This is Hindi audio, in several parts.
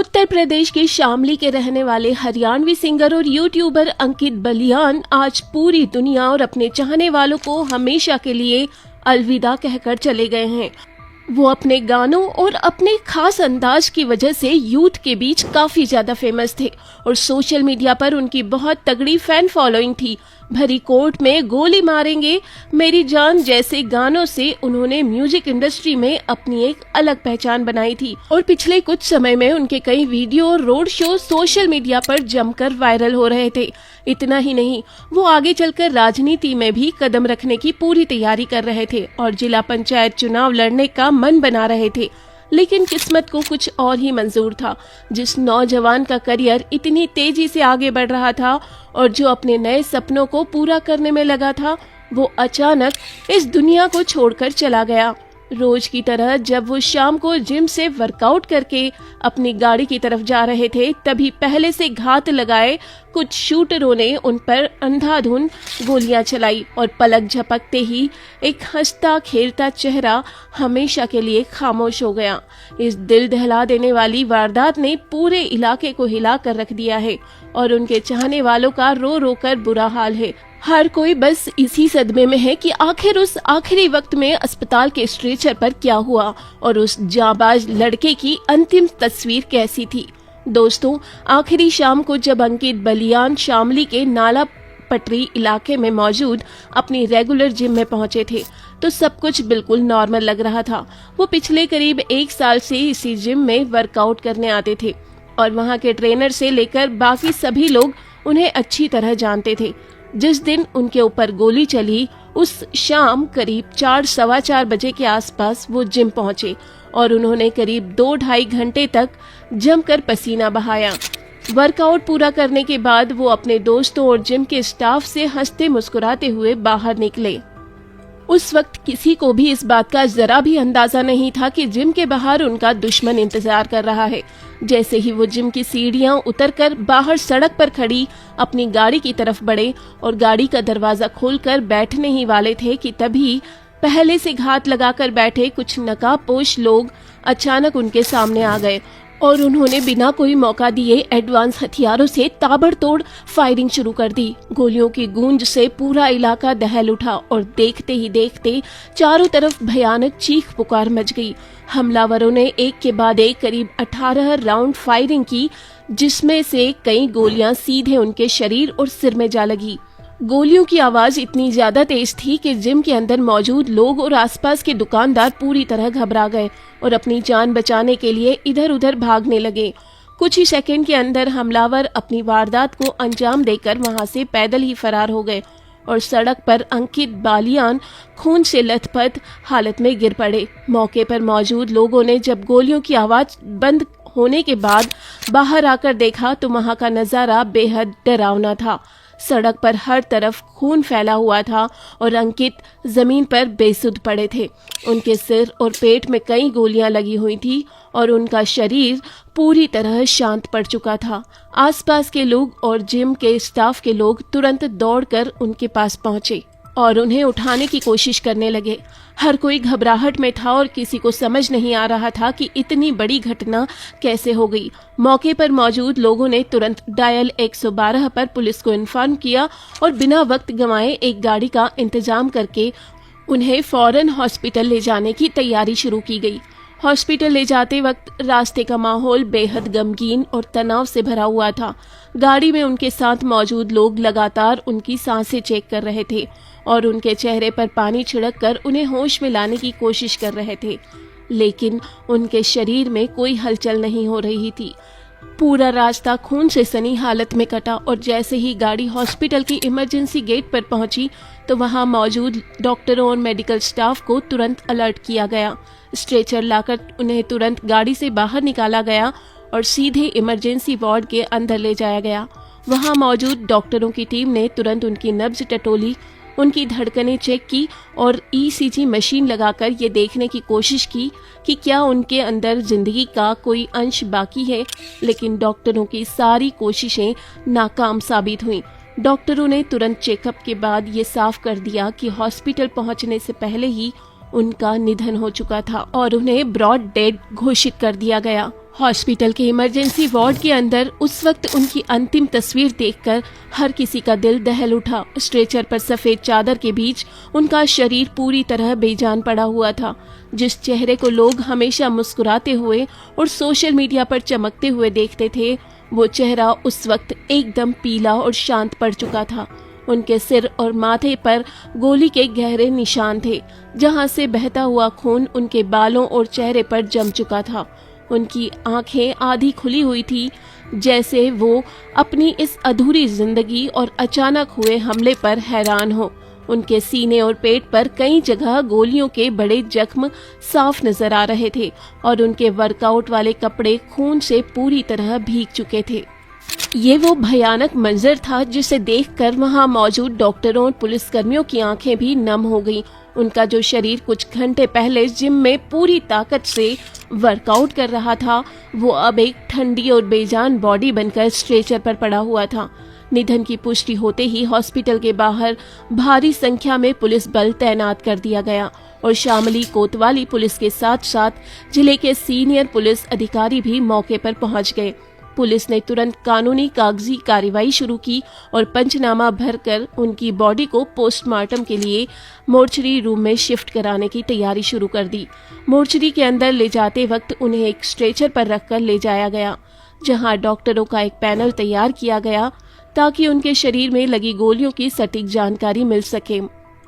उत्तर प्रदेश के शामली के रहने वाले हरियाणवी सिंगर और यूट्यूबर अंकित बलियान आज पूरी दुनिया और अपने चाहने वालों को हमेशा के लिए अलविदा कहकर चले गए हैं। वो अपने गानों और अपने खास अंदाज की वजह से यूथ के बीच काफी ज्यादा फेमस थे और सोशल मीडिया पर उनकी बहुत तगड़ी फैन फॉलोइंग थी। भरी कोर्ट में गोली मारेंगे मेरी जान जैसे गानों से उन्होंने म्यूजिक इंडस्ट्री में अपनी एक अलग पहचान बनाई थी और पिछले कुछ समय में उनके कई वीडियो और रोड शो सोशल मीडिया पर जमकर वायरल हो रहे थे। इतना ही नहीं, वो आगे चलकर राजनीति में भी कदम रखने की पूरी तैयारी कर रहे थे और जिला पंचायत चुनाव लड़ने का मन बना रहे थे। लेकिन किस्मत को कुछ और ही मंजूर था। जिस नौजवान का करियर इतनी तेजी से आगे बढ़ रहा था और जो अपने नए सपनों को पूरा करने में लगा था, वो अचानक इस दुनिया को छोड़कर चला गया। रोज की तरह जब वो शाम को जिम से वर्कआउट करके अपनी गाड़ी की तरफ जा रहे थे, तभी पहले से घात लगाए कुछ शूटरों ने उन पर अंधाधुंध गोलियां चलाई और पलक झपकते ही एक हंसता खेलता चेहरा हमेशा के लिए खामोश हो गया। इस दिल दहला देने वाली वारदात ने पूरे इलाके को हिला कर रख दिया है और उनके चाहने वालों का रो रो कर बुरा हाल है। हर कोई बस इसी सदमे में है कि आखिर उस आखिरी वक्त में अस्पताल के स्ट्रेचर पर क्या हुआ और उस जांबाज लड़के की अंतिम तस्वीर कैसी थी। दोस्तों, आखिरी शाम को जब अंकित बलियान शामली के नाला पटरी इलाके में मौजूद अपनी रेगुलर जिम में पहुंचे थे तो सब कुछ बिल्कुल नॉर्मल लग रहा था। वो पिछले करीब 1 साल से इसी जिम में वर्कआउट करने आते थे और वहां के ट्रेनर से लेकर बाकी सभी लोग उन्हें अच्छी तरह जानते थे। जिस दिन उनके ऊपर गोली चली उस शाम करीब 4-4:15 बजे के आसपास वो जिम पहुंचे और उन्होंने करीब 2-2.5 घंटे तक जमकर पसीना बहाया। वर्कआउट पूरा करने के बाद वो अपने दोस्तों और जिम के स्टाफ से हंसते मुस्कुराते हुए बाहर निकले। उस वक्त किसी को भी इस बात का जरा भी अंदाजा नहीं था कि जिम के बाहर उनका दुश्मन इंतजार कर रहा है। जैसे ही वो जिम की सीढ़ियां उतरकर बाहर सड़क पर खड़ी अपनी गाड़ी की तरफ बढ़े और गाड़ी का दरवाजा खोलकर बैठने ही वाले थे कि तभी पहले से घात लगाकर बैठे कुछ नकाबपोश लोग अचानक उनके सामने आ गए और उन्होंने बिना कोई मौका दिए एडवांस हथियारों से ताबड़तोड़ फायरिंग शुरू कर दी। गोलियों की गूंज से पूरा इलाका दहल उठा और देखते ही देखते चारों तरफ भयानक चीख पुकार मच गई। हमलावरों ने एक के बाद एक करीब 18 राउंड फायरिंग की, जिसमें से कई गोलियां सीधे उनके शरीर और सिर में जा लगी। गोलियों की आवाज इतनी ज्यादा तेज थी कि जिम के अंदर मौजूद लोग और आसपास के दुकानदार पूरी तरह घबरा गए और अपनी जान बचाने के लिए इधर उधर भागने लगे। कुछ ही सेकंड के अंदर हमलावर अपनी वारदात को अंजाम देकर वहां से पैदल ही फरार हो गए और सड़क पर अंकित बलियान खून से लथपथ हालत में गिर पड़े। मौके पर मौजूद लोगों ने जब गोलियों की आवाज बंद होने के बाद बाहर आकर देखा तो वहां का नजारा बेहद डरावना था। सड़क पर हर तरफ खून फैला हुआ था और अंकित जमीन पर बेसुध पड़े थे। उनके सिर और पेट में कई गोलियां लगी हुई थी और उनका शरीर पूरी तरह शांत पड़ चुका था। आसपास के लोग और जिम के स्टाफ के लोग तुरंत दौड़कर उनके पास पहुंचे और उन्हें उठाने की कोशिश करने लगे। हर कोई घबराहट में था और किसी को समझ नहीं आ रहा था कि इतनी बड़ी घटना कैसे हो गई। मौके पर मौजूद लोगों ने तुरंत डायल 112 पर पुलिस को इन्फॉर्म किया और बिना वक्त गंवाए एक गाड़ी का इंतजाम करके उन्हें फौरन हॉस्पिटल ले जाने की तैयारी शुरू की गई। हॉस्पिटल ले जाते वक्त रास्ते का माहौल बेहद गमगीन और तनाव से भरा हुआ था। गाड़ी में उनके साथ मौजूद लोग लगातार उनकी सांसें चेक कर रहे थे और उनके चेहरे पर पानी छिड़क कर उन्हें होश में लाने की कोशिश कर रहे थे, लेकिन उनके शरीर में कोई हलचल नहीं हो रही थी। पूरा रास्ता खून से सनी हालत में कटा और जैसे ही गाड़ी हॉस्पिटल की इमरजेंसी गेट पर पहुंची तो वहां मौजूद डॉक्टरों और मेडिकल स्टाफ को तुरंत अलर्ट किया गया। स्ट्रेचर लाकर उन्हें तुरंत गाड़ी से बाहर निकाला गया और सीधे इमरजेंसी वार्ड के अंदर ले जाया गया। वहां मौजूद डॉक्टरों की टीम ने तुरंत उनकी नब्ज टटोली, उनकी धड़कनें चेक की और ECG मशीन लगाकर ये देखने की कोशिश की कि क्या उनके अंदर जिंदगी का कोई अंश बाकी है, लेकिन डॉक्टरों की सारी कोशिशें नाकाम साबित हुईं। डॉक्टरों ने तुरंत चेकअप के बाद ये साफ कर दिया कि हॉस्पिटल पहुंचने से पहले ही उनका निधन हो चुका था और उन्हें ब्रॉड डेड घोषित कर दिया गया। हॉस्पिटल के इमरजेंसी वार्ड के अंदर उस वक्त उनकी अंतिम तस्वीर देखकर हर किसी का दिल दहल उठा। स्ट्रेचर पर सफेद चादर के बीच उनका शरीर पूरी तरह बेजान पड़ा हुआ था। जिस चेहरे को लोग हमेशा मुस्कुराते हुए और सोशल मीडिया पर चमकते हुए देखते थे, वो चेहरा उस वक्त एकदम पीला और शांत पड़ चुका था। उनके सिर और माथे पर गोली के गहरे निशान थे, जहां से बहता हुआ खून उनके बालों और चेहरे पर जम चुका था। उनकी आंखें आधी खुली हुई थी, जैसे वो अपनी इस अधूरी जिंदगी और अचानक हुए हमले पर हैरान हो। उनके सीने और पेट पर कई जगह गोलियों के बड़े जख्म साफ नजर आ रहे थे और उनके वर्कआउट वाले कपड़े खून से पूरी तरह भीग चुके थे। ये वो भयानक मंजर था जिसे देखकर वहां मौजूद डॉक्टरों और पुलिसकर्मियों की आंखें भी नम हो गईं। उनका जो शरीर कुछ घंटे पहले जिम में पूरी ताकत से वर्कआउट कर रहा था, वो अब एक ठंडी और बेजान बॉडी बनकर स्ट्रेचर पर पड़ा हुआ था। निधन की पुष्टि होते ही हॉस्पिटल के बाहर भारी संख्या में पुलिस बल तैनात कर दिया गया और शामली कोतवाली पुलिस के साथ साथ जिले के सीनियर पुलिस अधिकारी भी मौके पर पहुंच गए। पुलिस ने तुरंत कानूनी कागजी कार्रवाई शुरू की और पंचनामा भरकर उनकी बॉडी को पोस्टमार्टम के लिए मोर्चरी रूम में शिफ्ट कराने की तैयारी शुरू कर दी। मोर्चरी के अंदर ले जाते वक्त उन्हें एक स्ट्रेचर पर रखकर ले जाया गया, जहां डॉक्टरों का एक पैनल तैयार किया गया ताकि उनके शरीर में लगी गोलियों की सटीक जानकारी मिल सके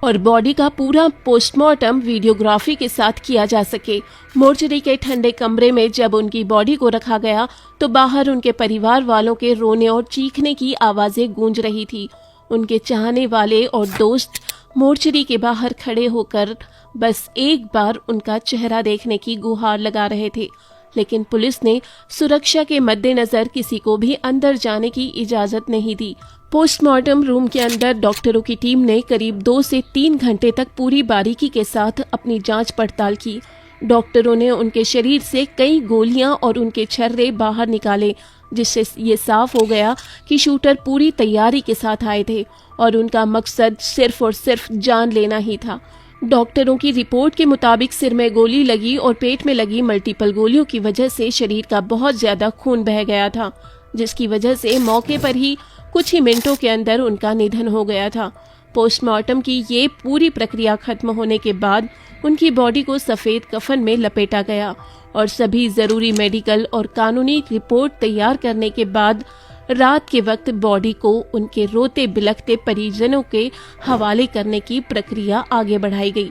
और बॉडी का पूरा पोस्टमार्टम वीडियोग्राफी के साथ किया जा सके। मोर्चरी के ठंडे कमरे में जब उनकी बॉडी को रखा गया तो बाहर उनके परिवार वालों के रोने और चीखने की आवाजें गूंज रही थी। उनके चाहने वाले और दोस्त मोर्चरी के बाहर खड़े होकर बस एक बार उनका चेहरा देखने की गुहार लगा रहे थे, लेकिन पुलिस ने सुरक्षा के मद्देनजर किसी को भी अंदर जाने की इजाजत नहीं दी। पोस्टमार्टम रूम के अंदर डॉक्टरों की टीम ने करीब 2 से 3 घंटे तक पूरी बारीकी के साथ अपनी जांच पड़ताल की। डॉक्टरों ने उनके शरीर से कई गोलियां और उनके छर्रे बाहर निकाले, जिससे ये साफ हो गया कि शूटर पूरी तैयारी के साथ आए थे और उनका मकसद सिर्फ और सिर्फ जान लेना ही था। डॉक्टरों की रिपोर्ट के मुताबिक सिर में गोली लगी और पेट में लगी मल्टीपल गोलियों की वजह से शरीर का बहुत ज्यादा खून बह गया था, जिसकी वजह से मौके पर ही कुछ ही मिनटों के अंदर उनका निधन हो गया था। पोस्टमार्टम की ये पूरी प्रक्रिया खत्म होने के बाद उनकी बॉडी को सफेद कफन में लपेटा गया और सभी जरूरी मेडिकल और कानूनी रिपोर्ट तैयार करने के बाद रात के वक्त बॉडी को उनके रोते बिलखते परिजनों के हवाले करने की प्रक्रिया आगे बढ़ाई गई।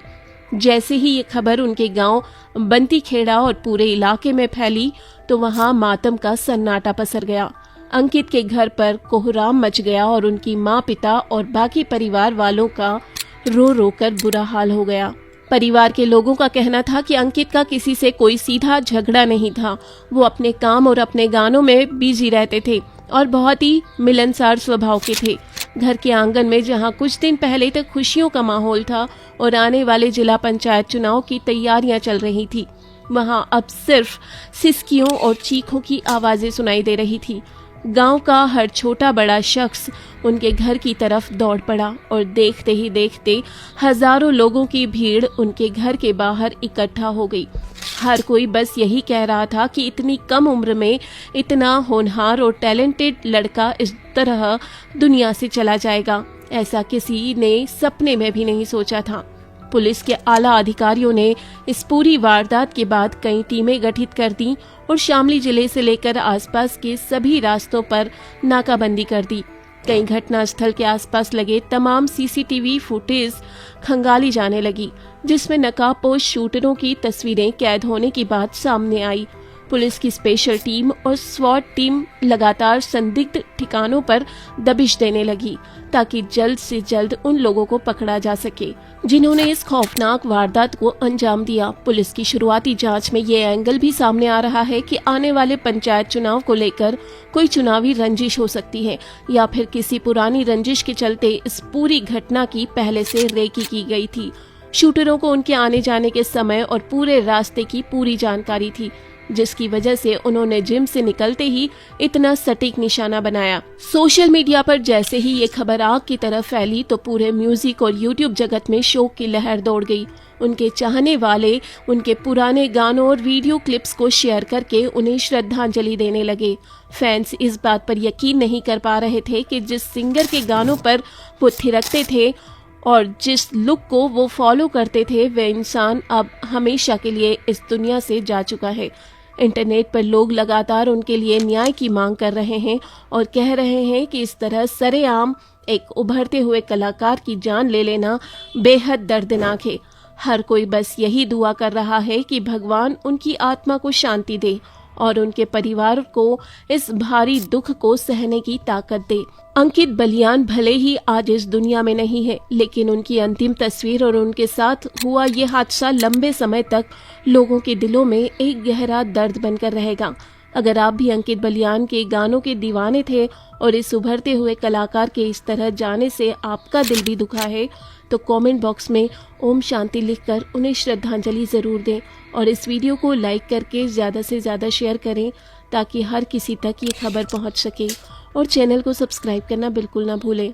जैसे ही ये खबर उनके गांव बंतीखेड़ा और पूरे इलाके में फैली तो वहां मातम का सन्नाटा पसर गया। अंकित के घर पर कोहराम मच गया और उनकी माँ, पिता और बाकी परिवार वालों का रो रो कर बुरा हाल हो गया। परिवार के लोगों का कहना था कि अंकित का किसी से कोई सीधा झगड़ा नहीं था। वो अपने काम और अपने गानों में बिजी रहते थे और बहुत ही मिलनसार स्वभाव के थे। घर के आंगन में जहां कुछ दिन पहले तक खुशियों का माहौल था और आने वाले जिला पंचायत चुनाव की तैयारियां चल रही थी, वहां अब सिर्फ सिसकियों और चीखों की आवाजें सुनाई दे रही थी। गांव का हर छोटा बड़ा शख्स उनके घर की तरफ दौड़ पड़ा और देखते ही देखते हजारों लोगों की भीड़ उनके घर के बाहर इकट्ठा हो गई। हर कोई बस यही कह रहा था कि इतनी कम उम्र में इतना होनहार और टैलेंटेड लड़का इस तरह दुनिया से चला जाएगा, ऐसा किसी ने सपने में भी नहीं सोचा था। पुलिस के आला अधिकारियों ने इस पूरी वारदात के बाद कई टीमें गठित कर दी और शामली जिले से लेकर आसपास के सभी रास्तों पर नाकाबंदी कर दी। कई घटनास्थल के आसपास लगे तमाम सीसीटीवी फुटेज खंगाली जाने लगी, जिसमें नकाबपोश शूटरों की तस्वीरें कैद होने की बात सामने आई। पुलिस की स्पेशल टीम और स्वॉट टीम लगातार संदिग्ध ठिकानों पर दबिश देने लगी ताकि जल्द से जल्द उन लोगों को पकड़ा जा सके जिन्होंने इस खौफनाक वारदात को अंजाम दिया। पुलिस की शुरुआती जांच में ये एंगल भी सामने आ रहा है कि आने वाले पंचायत चुनाव को लेकर कोई चुनावी रंजिश हो सकती है या फिर किसी पुरानी रंजिश के चलते इस पूरी घटना की पहले से रेकी की गई थी। शूटरों को उनके आने जाने के समय और पूरे रास्ते की पूरी जानकारी थी, जिसकी वजह से उन्होंने जिम से निकलते ही इतना सटीक निशाना बनाया। सोशल मीडिया पर जैसे ही ये खबर आग की तरह फैली तो पूरे म्यूजिक और यूट्यूब जगत में शोक की लहर दौड़ गई उनके चाहने वाले उनके पुराने गानों और वीडियो क्लिप्स को शेयर करके उन्हें श्रद्धांजलि देने लगे। फैंस इस बात पर यकीन नहीं कर पा रहे थे कि जिस सिंगर के गानों पर वो थिरकते थे और जिस लुक को वो फॉलो करते थे, वह इंसान अब हमेशा के लिए इस दुनिया से जा चुका है। इंटरनेट पर लोग लगातार उनके लिए न्याय की मांग कर रहे हैं और कह रहे हैं कि इस तरह सरेआम एक उभरते हुए कलाकार की जान ले लेना बेहद दर्दनाक है। हर कोई बस यही दुआ कर रहा है कि भगवान उनकी आत्मा को शांति दे और उनके परिवार को इस भारी दुख को सहने की ताकत दे। अंकित बलियान भले ही आज इस दुनिया में नहीं है, लेकिन उनकी अंतिम तस्वीर और उनके साथ हुआ ये हादसा लंबे समय तक लोगों के दिलों में एक गहरा दर्द बनकर रहेगा। अगर आप भी अंकित बलियान के गानों के दीवाने थे और इस उभरते हुए कलाकार के इस तरह जाने से आपका दिल भी दुखा है, तो कमेंट बॉक्स में ओम शांति लिखकर उन्हें श्रद्धांजलि ज़रूर दें और इस वीडियो को लाइक करके ज़्यादा से ज़्यादा शेयर करें ताकि हर किसी तक ये खबर पहुंच सके और चैनल को सब्सक्राइब करना बिल्कुल ना भूलें।